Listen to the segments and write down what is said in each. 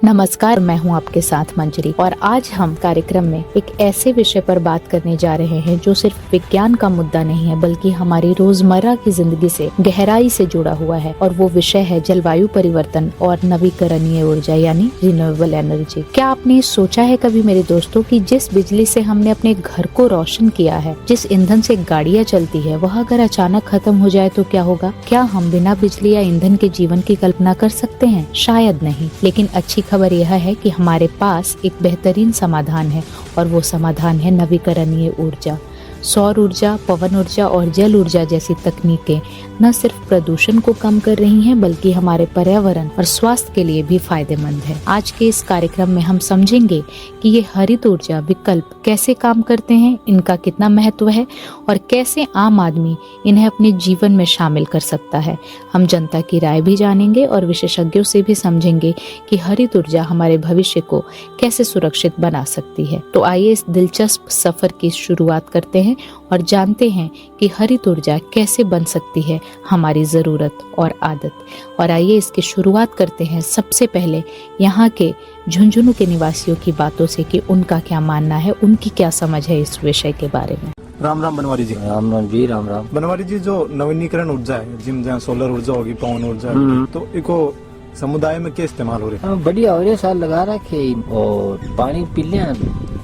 नमस्कार, मैं हूं आपके साथ मंजरी और आज हम कार्यक्रम में एक ऐसे विषय पर बात करने जा रहे हैं जो सिर्फ विज्ञान का मुद्दा नहीं है बल्कि हमारी रोजमर्रा की जिंदगी से गहराई से जुड़ा हुआ है। और वो विषय है जलवायु परिवर्तन और नवीकरणीय ऊर्जा यानी रिन्यूएबल एनर्जी। क्या आपने सोचा है कभी मेरे दोस्तों कि जिस बिजली से हमने अपने घर को रोशन किया है, जिस ईंधन से गाड़ियाँ चलती है, वह अगर अचानक खत्म हो जाए तो क्या होगा? क्या हम बिना बिजली या ईंधन के जीवन की कल्पना कर सकते हैं? शायद नहीं। लेकिन अच्छी खबर यह है कि हमारे पास एक बेहतरीन समाधान है और वो समाधान है नवीकरणीय ऊर्जा। सौर ऊर्जा, पवन ऊर्जा और जल ऊर्जा जैसी तकनीकें न सिर्फ प्रदूषण को कम कर रही हैं बल्कि हमारे पर्यावरण और स्वास्थ्य के लिए भी फायदेमंद है। आज के इस कार्यक्रम में हम समझेंगे कि ये हरित ऊर्जा विकल्प कैसे काम करते हैं, इनका कितना महत्व है और कैसे आम आदमी इन्हें अपने जीवन में शामिल कर सकता है। हम जनता की राय भी जानेंगे और विशेषज्ञों से भी समझेंगे कि हरित ऊर्जा हमारे भविष्य को कैसे सुरक्षित बना सकती है। तो आइए इस दिलचस्प सफर की शुरुआत करते हैं और जानते हैं कि हरित ऊर्जा कैसे बन सकती है हमारी जरूरत और आदत। और आइए इसकी शुरुआत करते हैं सबसे पहले यहाँ के झुंझुनू के निवासियों की बातों से कि उनका क्या मानना है, उनकी क्या समझ है इस विषय के बारे में। राम राम बनवारी जी। राम राम जी। राम राम बनवारी जी, जो नवीनीकरण ऊर्जा है, जिम जहाँ सोलर ऊर्जा होगी, पवन ऊर्जा होगी, तो इको समुदाय में क्या इस्तेमाल हो रहे हैं? बढ़िया हो रहे, साल लगा रखे और पानी पी लिया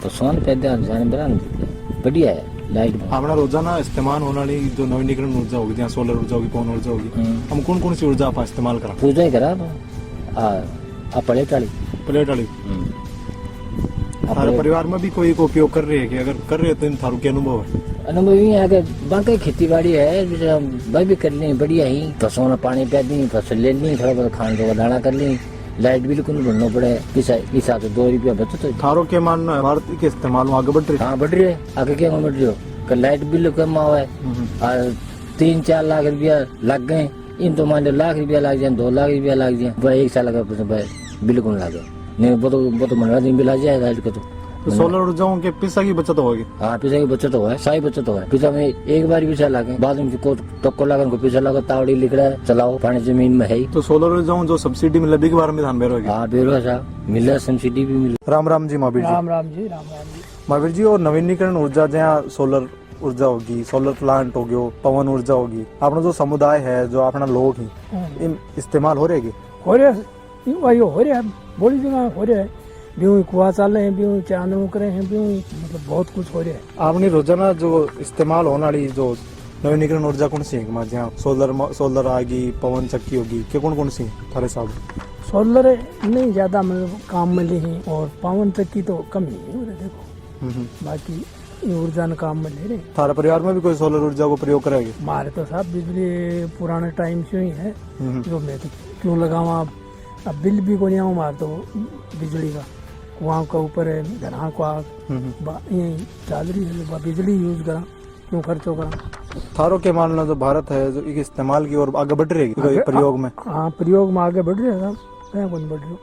तो सोन पैदा जानवर बढ़िया है। लाइट अपना रोजाना इस्तेमाल होने वाली जो नवीनीकरण ऊर्जा होगी, जहाँ सोलर ऊर्जा होगी, पवन ऊर्जा होगी, हम कौन कौन सी ऊर्जा आप इस्तेमाल करा? पूजा ही करा प्लेट वाली। हमारे परिवार में भी कोई को उपयोग कर रहे हैं कि अगर कर रहे हैं तो इन थारू के अनुभव है? अनुभव ही है कि बाकी खेती बाड़ी है, भाई भी कर ली बढ़िया ही, फसलों में पानी पै दी, फसल ले ली, थोड़ा बहुत खाने का दाना कर ली, लाइट बिल को भरना पड़े, हिसाब से 2 रुपया बचत हो। थारो के मानना है भारत के इस्तेमाल में आगे बढ़ रही है? हाँ बढ़ रही है, आगे क्या बढ़ रही हो? लाइट बिल कम हुआ है, 3-4 लाख रुपया लग गए, इन तो मान लो लाख रुपया लग जाए, 2 लाख रुपया लग जाए, वह 1 साल का बिल कौन लगे? नहीं वो तो मनवा दिन बिल आ जाएगा लाइट का। तो सोलर ऊर्जाओं के पैसा की बचत होगी? हाँ पैसा की बचत हुआ है, सारी बचत हुआ है। पैसा में एक बार पैसा लगे, बाद में टक्को लगा पैसा लगा, तावड़ी लिख रहा है, चलाओ, पानी जमीन में है। तो सोलर ऊर्जाओं जो सब्सिडी मिल रही के बारे में ध्यान बेरो? हाँ बेरो साहब मिल रहा, सब्सिडी भी मिल। राम राम जी महावीर जी। राम राम जी। राम राम जी। महावीर जी, और नवीनीकरण ऊर्जा जहाँ सोलर ऊर्जा होगी, सोलर प्लांट हो गयो, पवन ऊर्जा होगी, अपना जो समुदाय है, जो अपना लोग ही इस्तेमाल हो रहे? हो रहे बोली जगह हो रहे हैं, ब्यूँ कुआ चाल रहे हैं, ब्यूँ चांदू करे हैं, ब्यूँ मतलब बहुत कुछ हो रहा है। आपने रोजाना जो इस्तेमाल होने वाली जो नवीनीकरण ऊर्जा कौन सी है? जहाँ सोलर आएगी, पवन चक्की होगी, क्या कौन सी थारे साहब? सोलर नहीं ज्यादा मतलब काम में ले हैं और पवन चक्की तो कम ही हो रहे, देखो बाकी ऊर्जा न काम में ले रहे। थारे परिवार में भी कोई सोलर ऊर्जा को प्रयोग करेगी? हमारे तो साहब बिजली पुराने टाइम से ही है, जो मैं तो क्यों लगावा, अब बिल भी को नहीं आऊँ मार तो बिजली का कुआं का ऊपर है, घरा को चल रही है, बिजली यूज करा, क्यों खर्चो करा। थारो के मान लो जो भारत है जो इस्तेमाल की ओर आगे बढ़ रही है प्रयोग में? हाँ प्रयोग में आगे बढ़ रहे हैं,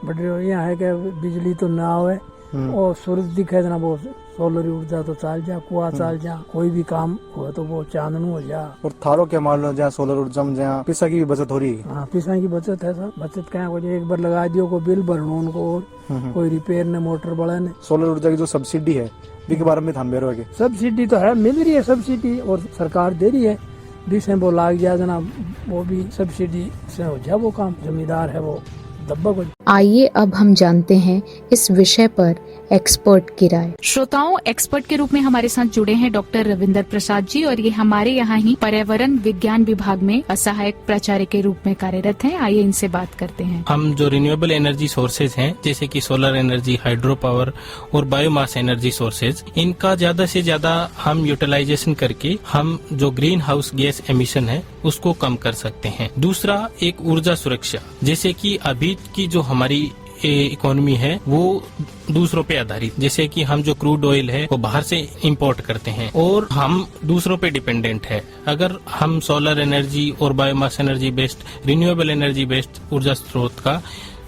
बढ़ रहे यहाँ है कि बिजली तो ना आवे और सूरज दिखे ना, वो सोलर ऊर्जा तो चल जा, कुआ चल जा, कोई भी काम हो तो वो चांदनू हो जा। और थारो के मान लो जहाँ सोलर ऊर्जा में जहाँ पैसा की भी बचत हो रही है? हाँ पैसा की बचत है सर, बचत क्या है, एक बार लगा दियो को बिल भरनो उनको, और कोई रिपेयर ने मोटर बढ़ा ने। सोलर ऊर्जा की जो सब्सिडी है के बारे में ध्यान बेरो है? सब्सिडी तो है, मिल रही है सब्सिडी और सरकार दे रही है, जिससे वो लाग जाए जना, वो भी सब्सिडी से हो जाए वो काम, जमींदार है वो दब्बा। आइए अब हम जानते हैं इस विषय पर एक्सपर्ट की राय। श्रोताओं, एक्सपर्ट के रूप में हमारे साथ जुड़े हैं डॉक्टर रविंदर प्रसाद जी और ये हमारे यहाँ ही पर्यावरण विज्ञान विभाग में सहायक प्राचार्य के रूप में कार्यरत हैं। आइए इनसे बात करते हैं। हम जो रिन्यूएबल एनर्जी सोर्सेज हैं, जैसे कि सोलर एनर्जी, हाइड्रो पावर और बायोमास एनर्जी सोर्सेज, इनका ज्यादा से ज्यादा हम यूटिलाइजेशन करके हम जो ग्रीन हाउस गैस एमिशन है उसको कम कर सकते हैं। दूसरा, एक ऊर्जा सुरक्षा, जैसे कि अभी की जो हमारी इकोनॉमी है वो दूसरों पे आधारित, जैसे कि हम जो क्रूड ऑयल है वो बाहर से इंपोर्ट करते हैं और हम दूसरों पे डिपेंडेंट है। अगर हम सोलर एनर्जी और biomass energy based, renewable energy based ऊर्जा स्रोत का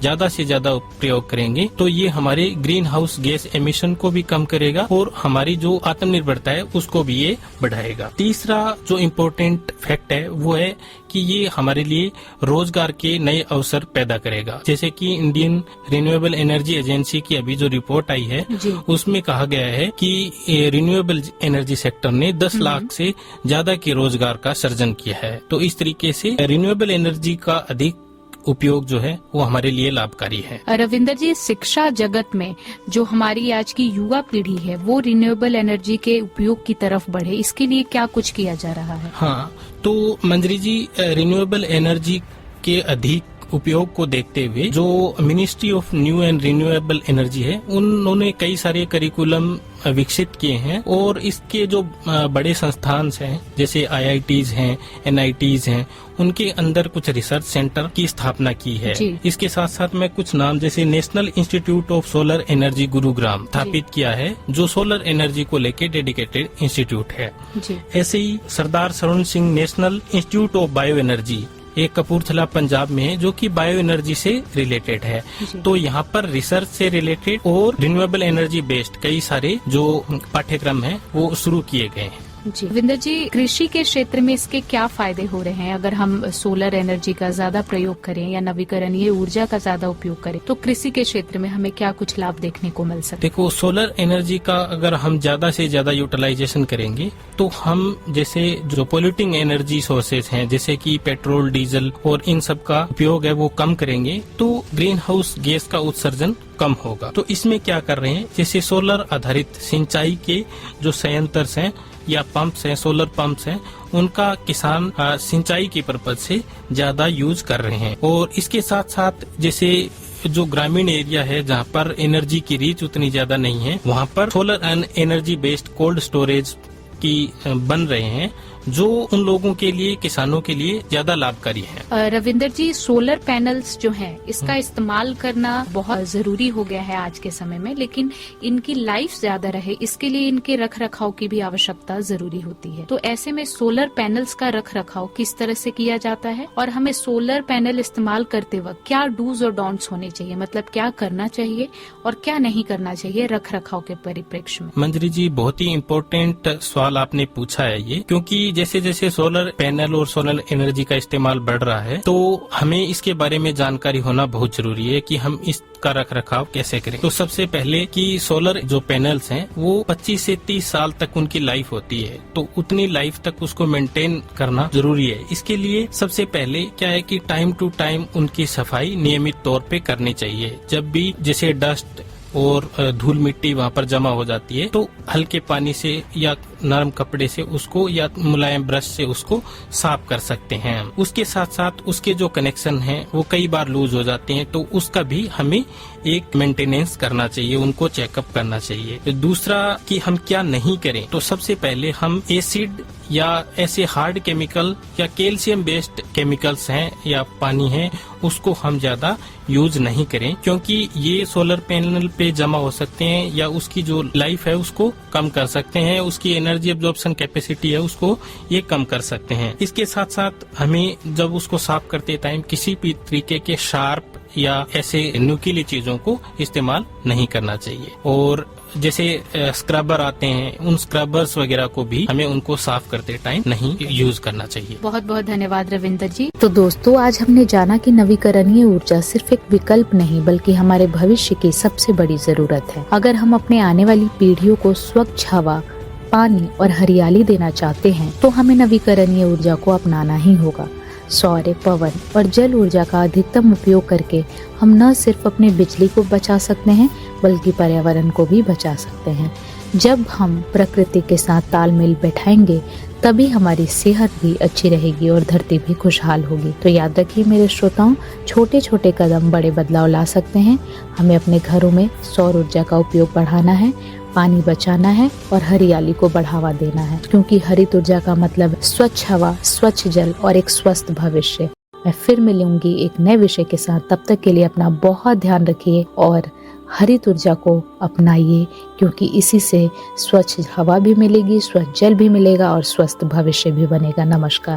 ज्यादा से ज्यादा प्रयोग करेंगे तो ये हमारे ग्रीन हाउस गैस एमिशन को भी कम करेगा और हमारी जो आत्मनिर्भरता है उसको भी ये बढ़ाएगा। तीसरा जो इम्पोर्टेंट फैक्ट है वो है कि ये हमारे लिए रोजगार के नए अवसर पैदा करेगा। जैसे कि इंडियन रिन्यूएबल एनर्जी एजेंसी की अभी जो रिपोर्ट आई है उसमें कहा गया है कि रिन्यूएबल एनर्जी सेक्टर ने 10 लाख से ज्यादा के रोजगार का सृजन किया है। तो इस तरीके से रिन्यूएबल एनर्जी का अधिक उपयोग जो है वो हमारे लिए लाभकारी है। रविंदर जी, शिक्षा जगत में जो हमारी आज की युवा पीढ़ी है वो रिन्यूएबल एनर्जी के उपयोग की तरफ बढ़े, इसके लिए क्या कुछ किया जा रहा है? हाँ, तो मंजरी जी, रिन्यूएबल एनर्जी के अधिक उपयोग को देखते हुए जो ministry of new and renewable energy है उन्होंने कई सारे करिकुलम विकसित किए हैं और इसके जो बड़े संस्थान हैं जैसे IITs हैं, NITs हैं, उनके अंदर कुछ रिसर्च सेंटर की स्थापना की है। इसके साथ साथ मैं कुछ नाम जैसे national institute of solar energy Gurugram स्थापित किया है जो सोलर एनर्जी को लेकर डेडिकेटेड इंस्टीट्यूट है। ऐसे ही Sardar Swaran Singh national institute of bio energy एक कपूरथला पंजाब में है जो कि बायो एनर्जी से रिलेटेड है। तो यहाँ पर रिसर्च से रिलेटेड और रिन्यूएबल एनर्जी बेस्ड कई सारे जो पाठ्यक्रम हैं वो शुरू किए गए हैं। जी रविंदर जी, कृषि के क्षेत्र में इसके क्या फायदे हो रहे हैं? अगर हम सोलर एनर्जी का ज्यादा प्रयोग करें या नवीकरणीय ऊर्जा का ज्यादा उपयोग करें तो कृषि के क्षेत्र में हमें क्या कुछ लाभ देखने को मिल सकते? देखो, सोलर एनर्जी का अगर हम ज्यादा से ज्यादा यूटिलाइजेशन करेंगे तो हम जैसे जो पोल्यूटिंग एनर्जी सोर्सेज हैं जैसे कि पेट्रोल, डीजल और इन सब का उपयोग है वो कम करेंगे तो ग्रीन हाउस गैस का उत्सर्जन कम होगा। तो इसमें क्या कर रहे हैं, जैसे सोलर आधारित सिंचाई के जो संयंत्र हैं या पंप्स हैं, सोलर पंप्स हैं, उनका किसान सिंचाई के पर्पज से ज्यादा यूज कर रहे हैं। और इसके साथ साथ जैसे जो ग्रामीण एरिया है जहाँ पर एनर्जी की रीच उतनी ज्यादा नहीं है वहाँ पर solar and energy based cold storage की बन रहे हैं जो उन लोगों के लिए, किसानों के लिए ज्यादा लाभकारी है। रविंदर जी, सोलर पैनल्स जो हैं इसका इस्तेमाल करना बहुत जरूरी हो गया है आज के समय में, लेकिन इनकी लाइफ ज्यादा रहे इसके लिए इनके रख रखाव की भी आवश्यकता जरूरी होती है। तो ऐसे में सोलर पैनल्स का रख रखाव किस तरह से किया जाता है और हमें सोलर पैनल इस्तेमाल करते वक्त क्या डूज और डोंट्स होने चाहिए, मतलब क्या करना चाहिए और क्या नहीं करना चाहिए रख रखाव के परिप्रेक्ष्य में? मंजरी जी, बहुत ही इम्पोर्टेंट सवाल आपने पूछा है ये, क्योंकि जैसे जैसे सोलर पैनल और सोलर एनर्जी का इस्तेमाल बढ़ रहा है तो हमें इसके बारे में जानकारी होना बहुत जरूरी है कि हम इसका रख रखाव कैसे करें। तो सबसे पहले कि सोलर जो पैनल्स हैं वो 25 से 30 साल तक उनकी लाइफ होती है, तो उतनी लाइफ तक उसको मेंटेन करना जरूरी है। इसके लिए सबसे पहले क्या है कि टाइम टू टाइम उनकी सफाई नियमित तौर पे करनी चाहिए। जब भी जैसे डस्ट और धूल मिट्टी वहाँ पर जमा हो जाती है तो हल्के पानी से या नरम कपड़े से उसको या मुलायम ब्रश से उसको साफ कर सकते हैं। उसके साथ साथ उसके जो कनेक्शन हैं वो कई बार लूज हो जाते हैं तो उसका भी हमें एक मेंटेनेंस करना चाहिए, उनको चेकअप करना चाहिए। दूसरा कि हम क्या नहीं करें, तो सबसे पहले हम एसिड या ऐसे हार्ड केमिकल या कैल्शियम बेस्ड केमिकल्स हैं या पानी है उसको हम ज्यादा यूज नहीं करें, क्योंकि ये सोलर पैनल पे जमा हो सकते हैं या उसकी जो लाइफ है उसको कम कर सकते हैं, उसकी एनर्जी एब्जॉर्प्शन कैपेसिटी है उसको ये कम कर सकते हैं। इसके साथ साथ हमें जब उसको साफ करते टाइम किसी भी तरीके के शार्प या ऐसे नुकीली चीजों को इस्तेमाल नहीं करना चाहिए। और जैसे स्क्रबर आते हैं उन स्क्रबर्स वगैरह को भी हमें उनको साफ करते टाइम नहीं यूज करना चाहिए। बहुत बहुत धन्यवाद रविंदर जी। तो दोस्तों, आज हमने जाना कि नवीकरणीय ऊर्जा सिर्फ एक विकल्प नहीं बल्कि हमारे भविष्य की सबसे बड़ी जरूरत है। अगर हम अपने आने वाली पीढ़ियों को स्वच्छ हवा, पानी और हरियाली देना चाहते हैं तो हमें नवीकरणीय ऊर्जा को अपनाना ही होगा। सौर, पवन और जल ऊर्जा का अधिकतम उपयोग करके हम न सिर्फ अपने बिजली को बचा सकते हैं बल्कि पर्यावरण को भी बचा सकते हैं। जब हम प्रकृति के साथ तालमेल बैठाएंगे तभी हमारी सेहत भी अच्छी रहेगी और धरती भी खुशहाल होगी। तो याद रखिए मेरे श्रोताओं, छोटे छोटे कदम बड़े बदलाव ला सकते हैं। हमें अपने घरों में सौर ऊर्जा का उपयोग बढ़ाना है, पानी बचाना है और हरियाली को बढ़ावा देना है, क्योंकि हरित ऊर्जा का मतलब स्वच्छ हवा, स्वच्छ जल और एक स्वस्थ भविष्य। मैं फिर मिलूंगी एक नए विषय के साथ, तब तक के लिए अपना बहुत ध्यान रखिए और हरित ऊर्जा को अपनाइए, क्योंकि इसी से स्वच्छ हवा भी मिलेगी, स्वच्छ जल भी मिलेगा और स्वस्थ भविष्य भी बनेगा। नमस्कार।